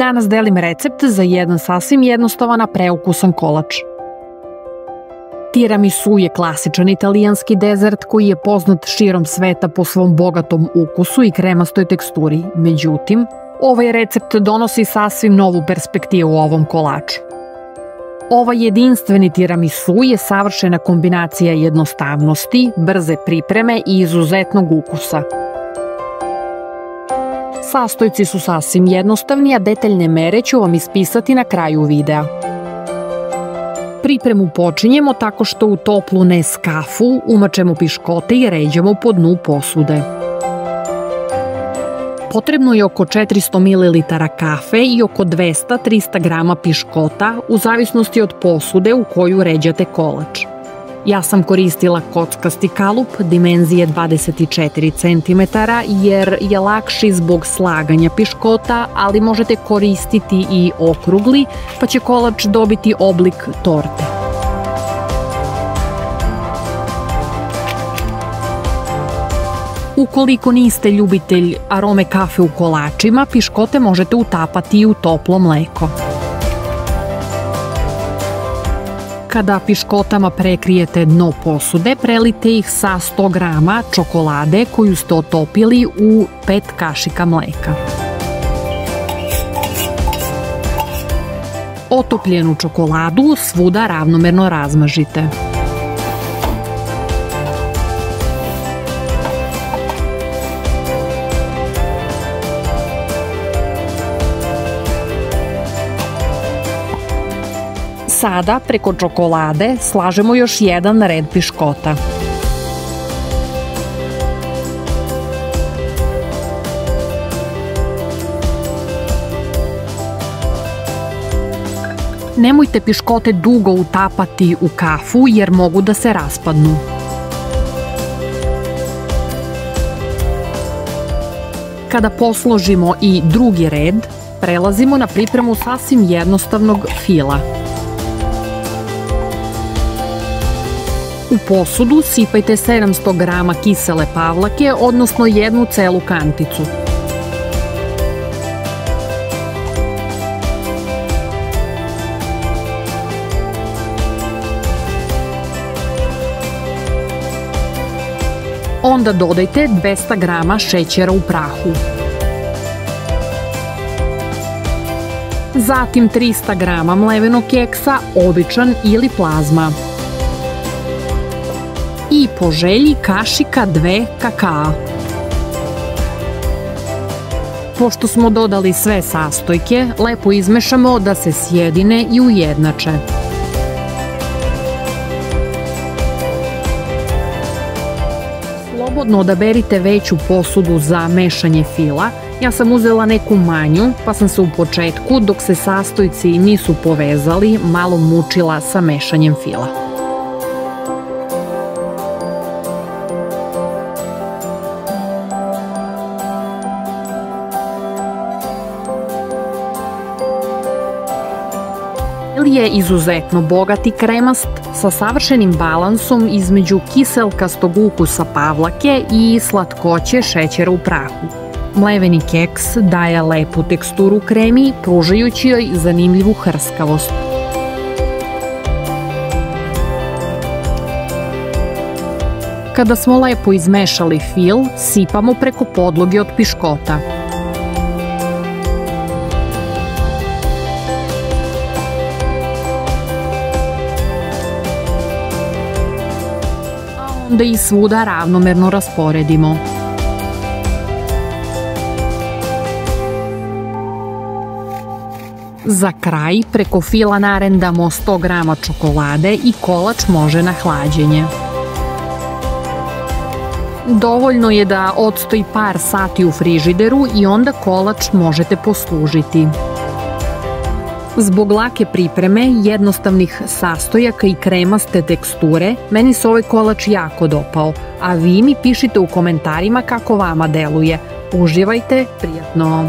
Danas delim recept za jedan sasvim jednostavan a preukusan kolač. Tiramisu je klasičan italijanski dezert koji je poznat širom sveta po svom bogatom ukusu i kremastoj teksturi. Međutim, ovaj recept donosi sasvim novu perspektivu u ovom kolaču. Ovaj jedinstveni tiramisu je savršena kombinacija jednostavnosti, brze pripreme i izuzetnog ukusa. Sastojci su sasvim jednostavni, a detaljne mere ću vam ispisati na kraju videa. Pripremu počinjemo tako što u toplu Neskafu umačemo piškote i ređamo po dnu posude. Potrebno je oko 400 ml kafe i oko 200-300 g piškota u zavisnosti od posude u koju ređate kolač. Ja sam koristila kockasti kalup dimenzije 24 cm jer je lakši zbog slaganja piškota, ali možete koristiti i okrugli pa će kolač dobiti oblik torte. Ukoliko niste ljubitelj arome kafe u kolačima, piškote možete utapati i u toplo mleko. Kada piškotama prekrijete dno posude, prelite ih sa 100 g čokolade koju ste otopili u 5 kašika mleka. Otopljenu čokoladu svuda ravnomerno razmažite. Sada preko čokolade slažemo još jedan red piškota. Nemojte piškote dugo utapati u kafu jer mogu da se raspadnu. Kada posložimo i drugi red, prelazimo na pripremu sasvim jednostavnog fila. U posudu sipajte 700 g kisele pavlake, odnosno jednu celu kanticu. Onda dodajte 200 g šećera u prahu. Zatim 300 g mlevenog keksa, običan ili plazma. I po želji kašika 2 kakaa. Pošto smo dodali sve sastojke, lepo izmešamo da se sjedine i ujednače. Slobodno odaberite veću posudu za mešanje fila. Ja sam uzela neku manju, pa sam se u početku, dok se sastojci nisu povezali, malo mučila sa mešanjem fila. Je izuzetno bogat i kremast sa savršenim balansom između kiselkastog ukusa pavlake i slatkoće šećera u prahu. Mleveni keks daje lepu teksturu kremi, pružajući joj zanimljivu hrskavost. Kada smo lepo izmešali fil, sipamo preko podloge od piškota. Da ih svuda ravnomerno rasporedimo. Za kraj preko fila narendamo 100 g čokolade i kolač može na hlađenje. Dovoljno je da odstoji par sati u frižideru i onda kolač možete poslužiti. Zbog lake pripreme, jednostavnih sastojaka i kremaste teksture, meni se ovaj kolač jako dopao, a vi mi pišite u komentarima kako vama deluje. Uživajte, prijatno!